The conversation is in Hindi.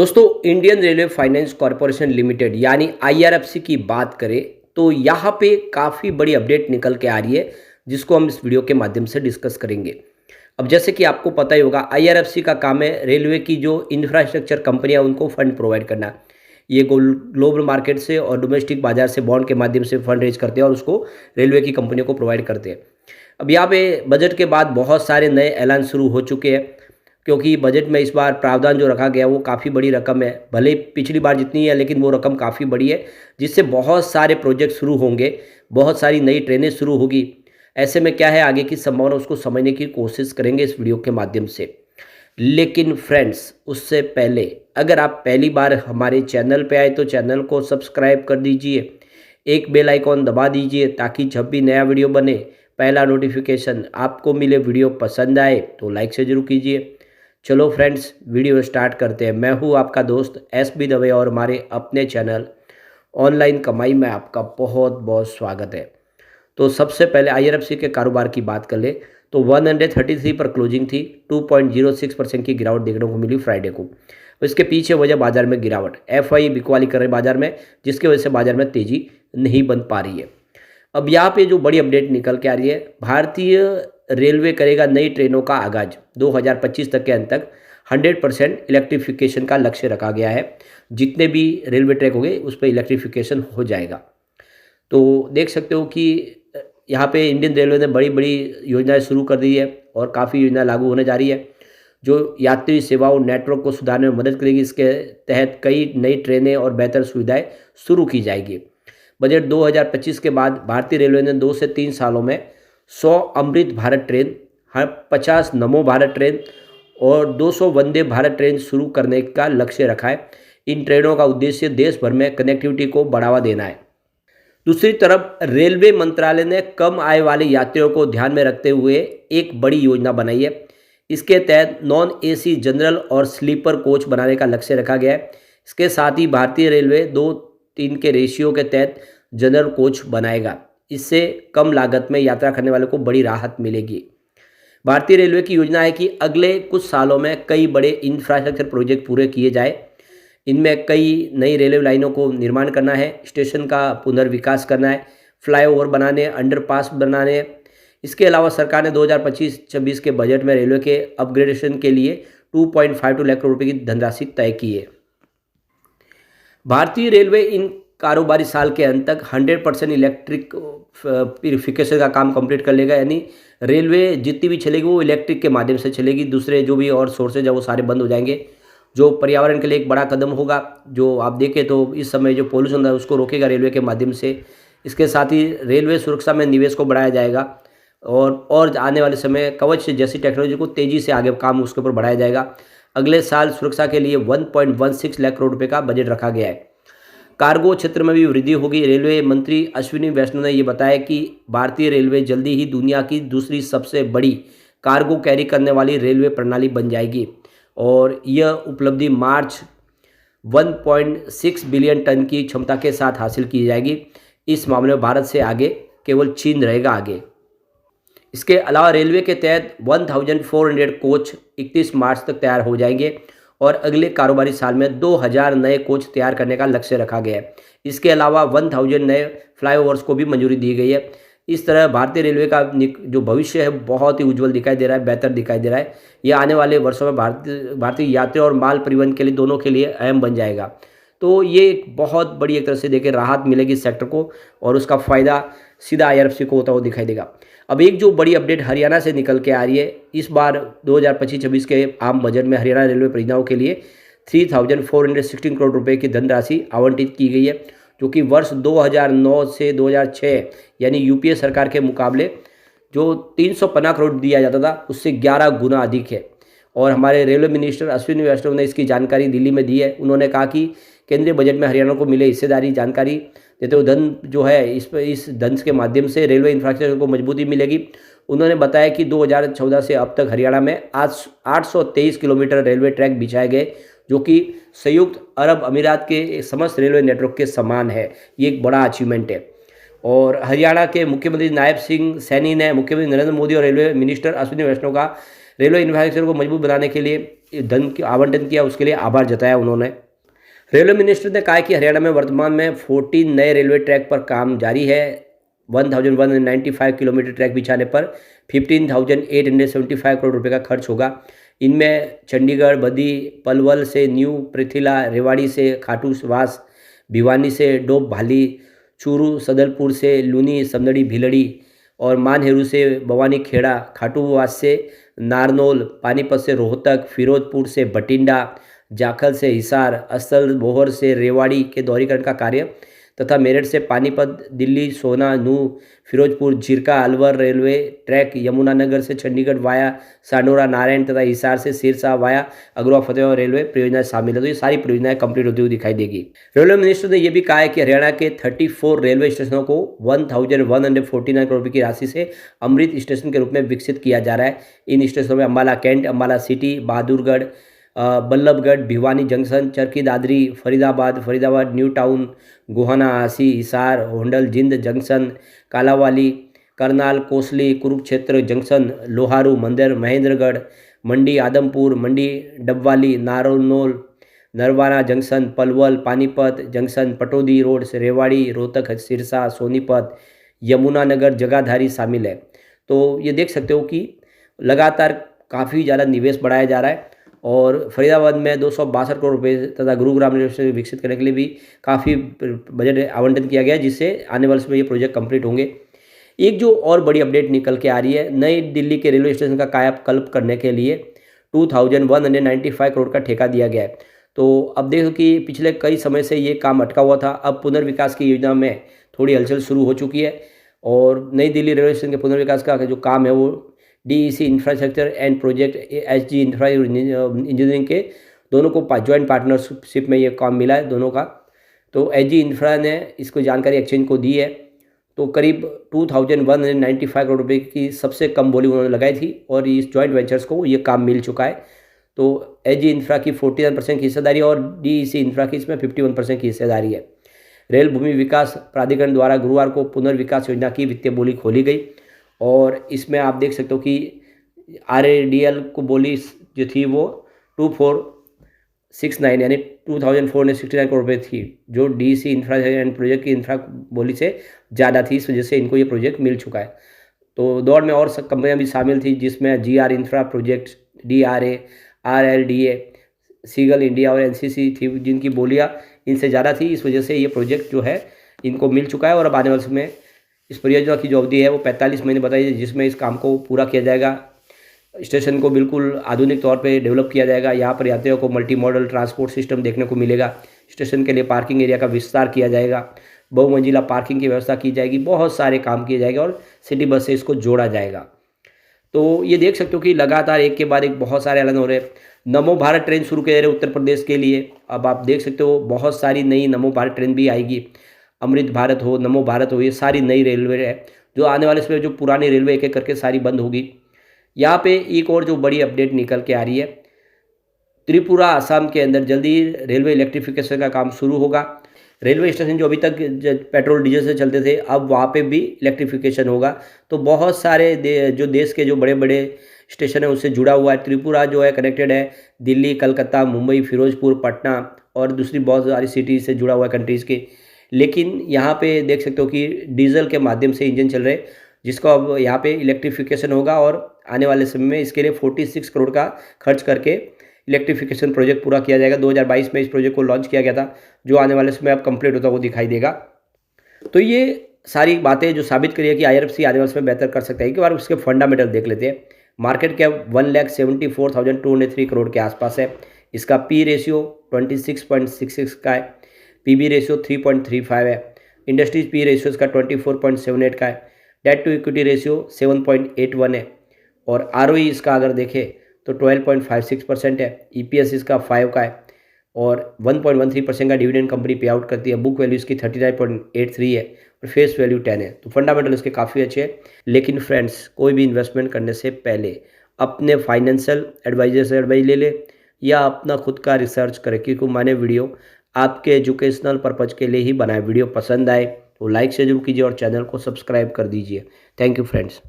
दोस्तों, Indian railway finance corporation limited यानी आईआरएफसी की बात करें तो यहाँ पे काफ़ी बड़ी अपडेट निकल के आ रही है, जिसको हम इस वीडियो के माध्यम से डिस्कस करेंगे। अब जैसे कि आपको पता ही होगा, आईआरएफसी का काम है रेलवे की जो इंफ्रास्ट्रक्चर कंपनियां उनको फंड प्रोवाइड करना। ये ग्लोबल मार्केट से और डोमेस्टिक बाजार से बॉन्ड के माध्यम से फंड रेज करते हैं और उसको रेलवे की कंपनियों को प्रोवाइड करते हैं। अब यहाँ पे बजट के बाद बहुत सारे नए ऐलान शुरू हो चुके हैं, क्योंकि बजट में इस बार प्रावधान जो रखा गया वो काफ़ी बड़ी रकम है। भले ही पिछली बार जितनी है, लेकिन वो रकम काफ़ी बड़ी है, जिससे बहुत सारे प्रोजेक्ट शुरू होंगे, बहुत सारी नई ट्रेनें शुरू होगी। ऐसे में क्या है, आगे की संभावना उसको समझने की कोशिश करेंगे इस वीडियो के माध्यम से। लेकिन फ्रेंड्स, उससे पहले अगर आप पहली बार हमारे चैनल पे आए तो चैनल को सब्सक्राइब कर दीजिए, एक बेल आइकॉन दबा दीजिए ताकि जब भी नया वीडियो बने पहला नोटिफिकेशन आपको मिले। वीडियो पसंद आए तो लाइक से जरूर कीजिए। चलो फ्रेंड्स, वीडियो स्टार्ट करते हैं। मैं हूँ आपका दोस्त एस बी दवे और हमारे अपने चैनल ऑनलाइन कमाई में आपका बहुत बहुत स्वागत है। तो सबसे पहले आईआरएफसी के कारोबार की बात कर ले तो 133 पर क्लोजिंग थी। 2.06% की गिरावट देखने को मिली फ्राइडे को। इसके पीछे वजह बाजार में गिरावट, एफआई बिकवाली कर रहे बाजार में, जिसकी वजह से बाजार में तेजी नहीं बन पा रही है। अब यहाँ पे जो बड़ी अपडेट निकल के आ रही है, भारतीय रेलवे करेगा नई ट्रेनों का आगाज। 2025 तक के अंत तक 100% इलेक्ट्रिफिकेशन का लक्ष्य रखा गया है। जितने भी रेलवे ट्रैक होंगे उस पर इलेक्ट्रिफिकेशन हो जाएगा। तो देख सकते हो कि यहाँ पे इंडियन रेलवे ने बड़ी बड़ी योजनाएं शुरू कर दी है और काफ़ी योजना लागू होने जा रही है, जो यात्री सेवाओं नेटवर्क को सुधारने में मदद करेगी। इसके तहत कई नई ट्रेनें और बेहतर सुविधाएं शुरू की जाएगी। बजट 2025 के बाद भारतीय रेलवे ने 2 से 3 सालों में 100 अमृत भारत ट्रेन, 50 नमो भारत ट्रेन और 200 वंदे भारत ट्रेन शुरू करने का लक्ष्य रखा है। इन ट्रेनों का उद्देश्य देश भर में कनेक्टिविटी को बढ़ावा देना है। दूसरी तरफ रेलवे मंत्रालय ने कम आय वाले यात्रियों को ध्यान में रखते हुए एक बड़ी योजना बनाई है। इसके तहत नॉन एसी जनरल और स्लीपर कोच बनाने का लक्ष्य रखा गया है। इसके साथ ही भारतीय रेलवे 2:3 के रेशियो के तहत जनरल कोच बनाएगा। इससे कम लागत में यात्रा करने वालों को बड़ी राहत मिलेगी। भारतीय रेलवे की योजना है कि अगले कुछ सालों में कई बड़े इंफ्रास्ट्रक्चर प्रोजेक्ट पूरे किए जाए। इनमें कई नई रेलवे लाइनों को निर्माण करना है, स्टेशन का पुनर्विकास करना है, फ्लाईओवर बनाने, अंडरपास बनाने हैं। इसके अलावा सरकार ने 2025-26 के बजट में रेलवे के अपग्रेडेशन के लिए 2.52 लाख करोड़ रुपये की धनराशि तय की है। भारतीय रेलवे इन कारोबारी साल के अंत तक 100% इलेक्ट्रिक प्यूरिफिकेशन का काम कंप्लीट कर लेगा। यानी रेलवे जितनी भी चलेगी वो इलेक्ट्रिक के माध्यम से चलेगी। दूसरे जो भी और सोर्सेज है वो सारे बंद हो जाएंगे, जो पर्यावरण के लिए एक बड़ा कदम होगा। जो आप देखें तो इस समय जो पोल्यूशन है उसको रोकेगा रेलवे के माध्यम से। इसके साथ ही रेलवे सुरक्षा में निवेश को बढ़ाया जाएगा और आने वाले समय कवच जैसी टेक्नोलॉजी को तेज़ी से आगे काम उसके ऊपर बढ़ाया जाएगा। अगले साल सुरक्षा के लिए 1.16 लाख करोड़ रुपये का बजट रखा गया है। कार्गो क्षेत्र में भी वृद्धि होगी। रेलवे मंत्री अश्विनी वैष्णव ने ये बताया कि भारतीय रेलवे जल्दी ही दुनिया की दूसरी सबसे बड़ी कार्गो कैरी करने वाली रेलवे प्रणाली बन जाएगी और यह उपलब्धि मार्च 1.6 बिलियन टन की क्षमता के साथ हासिल की जाएगी। इस मामले में भारत से आगे केवल चीन रहेगा आगे। इसके अलावा रेलवे के तहत 1400 कोच 31 मार्च तक तैयार हो जाएंगे और अगले कारोबारी साल में 2000 नए कोच तैयार करने का लक्ष्य रखा गया है। इसके अलावा 1000 नए फ्लाईओवर्स को भी मंजूरी दी गई है। इस तरह भारतीय रेलवे का जो भविष्य है बहुत ही उज्जवल दिखाई दे रहा है, बेहतर दिखाई दे रहा है। यह आने वाले वर्षों में भारतीय यात्री और माल परिवहन के लिए दोनों के लिए अहम बन जाएगा। तो ये एक बहुत बड़ी एक तरह से देखिए राहत मिलेगी सेक्टर को और उसका फ़ायदा सीधा आईआरएफसी को होता हुआ दिखाई देगा। अब एक जो बड़ी अपडेट हरियाणा से निकल के आ रही है, इस बार 2025-26 के आम बजट में हरियाणा रेलवे परियोजनाओं के लिए 3416 करोड़ रुपए की धनराशि आवंटित की गई है, जो कि वर्ष 2009 से 2006 यानी यूपीए सरकार के मुकाबले जो 350 करोड़ दिया जाता था उससे 11 गुना अधिक है। और हमारे रेलवे मिनिस्टर अश्विनी वैष्णव ने इसकी जानकारी दिल्ली में दी है। उन्होंने कहा कि केंद्रीय बजट में हरियाणा को मिले हिस्सेदारी जानकारी देते हुए धन जो है इस धन के माध्यम से रेलवे इंफ्रास्ट्रक्चर को मजबूती मिलेगी। उन्होंने बताया कि 2014 से अब तक हरियाणा में आज 823 किलोमीटर रेलवे ट्रैक बिछाए गए, जो कि संयुक्त अरब अमीरात के समस्त रेलवे नेटवर्क के समान है। ये एक बड़ा अचीवमेंट है। और हरियाणा के मुख्यमंत्री नायब सिंह सैनी ने मुख्यमंत्री नरेंद्र मोदी और रेलवे मिनिस्टर अश्विनी वैष्णव का रेलवे इंफ्रास्ट्रक्चर को मजबूत बनाने के लिए धन की आवंटन किया उसके लिए आभार जताया उन्होंने। रेलवे मिनिस्टर ने कहा कि हरियाणा में वर्तमान में 14 नए रेलवे ट्रैक पर काम जारी है। 1195 किलोमीटर ट्रैक बिछाने पर 15,875 करोड़ रुपए का खर्च होगा। इनमें चंडीगढ़, बद्दी, पलवल से न्यू पृथ्वीला, रेवाड़ी से खाटूवास, भिवानी से डोब भाली, चूरू, सदलपुर से लूनी, समदड़ी, भिलड़ी और मानहेरू से भवानी खेड़ा, खाटूवास से नारनौल, पानीपत से रोहतक, फिरोजपुर से बठिंडा, जाखल से हिसार, असल बोहर से रेवाड़ी के दोहरीकरण का कार्य तथा मेरठ से पानीपत, दिल्ली, सोना, नूह, फिरोजपुर, झिरका, अलवर रेलवे ट्रैक, यमुनानगर से चंडीगढ़ वाया सांडोरा, नारायण तथा हिसार से सिरसा वाया अग्रवा फतेहपुर रेलवे परियोजनाएं शामिल है। तो ये सारी परियोजनाएं कंप्लीट होती हुई दिखाई देगी। रेलवे मिनिस्टर ने यह भी कहा है कि हरियाणा के 34 रेलवे स्टेशनों को 1149 करोड़ रुपये की राशि से अमृत स्टेशन के रूप में विकसित किया जा रहा है। इन स्टेशनों में Ambala cantt, Ambala city, Bahadurgarh, Ballabgarh, Bhiwani junction, Charkhi Dadri, Faridabad new town, Gohana, Asi, Hisar, Hodal, Jind junction, Kalanwali, Karnal, Kosli, Kurukshetra junction, Loharu, मंदिर, Mahendragarh, Mandi, Adampur, Mandi, Dabwali, Narnaul, Narwana junction, Palwal, Panipat junction, Pataudi road से रेवाड़ी, रोहतक, सिरसा, सोनीपत, यमुनानगर, जगाधारी शामिल है। तो ये देख सकते हो कि लगातार काफ़ी ज़्यादा निवेश बढ़ाया जा रहा है और फरीदाबाद में 262 करोड़ रुपए तथा गुरुग्राम रेलवे विकसित करने के लिए भी काफ़ी बजट आवंटन किया गया है, जिससे आने वाले समय ये प्रोजेक्ट कंप्लीट होंगे। एक जो और बड़ी अपडेट निकल के आ रही है, नई दिल्ली के रेलवे स्टेशन का कायाकल्प करने के लिए 2195 करोड़ का ठेका दिया गया है। तो अब देखो कि पिछले कई समय से ये काम अटका हुआ था, अब पुनर्विकास की योजना में थोड़ी हलचल शुरू हो चुकी है और नई दिल्ली रेलवे स्टेशन के पुनर्विकास का जो काम है वो DEC infrastructure and project HG infra engineering के दोनों को जॉइंट पार्टनरशिप में ये काम मिला है दोनों का। तो HG इंफ्रा ने इसको जानकारी एक्सचेंज को दी है। तो करीब 2195 करोड़ रुपए की सबसे कम बोली उन्होंने लगाई थी और इस जॉइंट वेंचर्स को ये काम मिल चुका है। तो HG इंफ्रा की 49% की हिस्सेदारी और DEC इंफ्रा की इसमें 51% की हिस्सेदारी है। रेल भूमि विकास प्राधिकरण द्वारा गुरुवार को पुनर्विकास योजना की वित्तीय बोली खोली गई और इसमें आप देख सकते हो कि RADL को बोली जो थी वो 2469 यानी 2469 करोड़ रुपये थी, जो DEC इंफ्रा एंड प्रोजेक्ट की इंफ्रा बोली से ज़्यादा थी। इस वजह से इनको ये प्रोजेक्ट मिल चुका है। तो दौड़ में और सब कंपनियां भी शामिल थी, जिसमें GR infra project, DRA, RLDA, Seagull India और NCC थी, जिनकी बोलियां इनसे ज़्यादा थी। इस वजह से ये प्रोजेक्ट जो है इनको मिल चुका है और अब आने वाले समय इस परियोजना की जो अवधि है वो 45 महीने बताई है, जिसमें इस काम को पूरा किया जाएगा। स्टेशन को बिल्कुल आधुनिक तौर पे डेवलप किया जाएगा। यहाँ पर यात्रियों को मल्टी मॉडल ट्रांसपोर्ट सिस्टम देखने को मिलेगा। स्टेशन के लिए पार्किंग एरिया का विस्तार किया जाएगा, बहुमंजिला पार्किंग की व्यवस्था की जाएगी, बहुत सारे काम किए जाएंगे और सिटी बस से इसको जोड़ा जाएगा। तो ये देख सकते हो कि लगातार एक के बाद एक बहुत सारे ऐलान हो रहे हैं। नमो भारत ट्रेन शुरू किए जा रहे उत्तर प्रदेश के लिए। अब आप देख सकते हो बहुत सारी नई नमो भारत ट्रेन भी आएगी। अमृत भारत हो, नमो भारत हो, ये सारी नई रेलवे है जो आने वाले समय जो पुरानी रेलवे एक एक करके सारी बंद होगी। यहाँ पे एक और जो बड़ी अपडेट निकल के आ रही है, त्रिपुरा असम के अंदर जल्दी रेलवे इलेक्ट्रिफिकेशन का काम शुरू होगा। रेलवे स्टेशन जो अभी तक पेट्रोल डीजल से चलते थे, अब वहाँ पे भी इलेक्ट्रिफिकेशन होगा। तो बहुत सारे जो देश के जो बड़े बड़े स्टेशन है उससे जुड़ा हुआ है। त्रिपुरा जो है कनेक्टेड है दिल्ली, कलकत्ता, मुंबई, फिरोजपुर, पटना और दूसरी बहुत सारी सिटी से जुड़ा हुआ है कंट्रीज़ के। लेकिन यहाँ पे देख सकते हो कि डीजल के माध्यम से इंजन चल रहे, जिसको अब यहाँ पे इलेक्ट्रिफिकेशन होगा और आने वाले समय में इसके लिए 46 करोड़ का खर्च करके इलेक्ट्रिफिकेशन प्रोजेक्ट पूरा किया जाएगा। 2022 में इस प्रोजेक्ट को लॉन्च किया गया था, जो आने वाले समय अब कंप्लीट होता हुआ दिखाई देगा। तो ये सारी बातें जो साबित करिए कि IRFC आने वाले समय बेहतर कर सकता है। एक बार उसके फंडामेंटल देख लेते हैं। मार्केट कैप 1,74,203 करोड़ के आसपास है। इसका P रेशियो 26.66 का है, PB रेशियो 3.35 है, इंडस्ट्रीज P रेशियो इसका 24.78 का है, डेट टू इक्विटी रेशियो 7.81 है और ROE इसका अगर देखें तो 12.56% है। EPS इसका 5 का है और 1.13% का डिविडेंड कंपनी पे आउट करती है। बुक वैल्यू इसकी 39.83 है और फेस वैल्यू 10 है। तो फंडामेंटल इसके काफ़ी अच्छे हैं। लेकिन फ्रेंड्स, कोई भी इन्वेस्टमेंट करने से पहले अपने फाइनेंशियल एडवाइजर से एडवाइस ले ले या अपना खुद का रिसर्च करें, क्योंकि मैंने वीडियो आपके एजुकेशनल पर्पज़ के लिए ही बनाए। वीडियो पसंद आए तो लाइक से जरूर कीजिए और चैनल को सब्सक्राइब कर दीजिए। Thank you friends.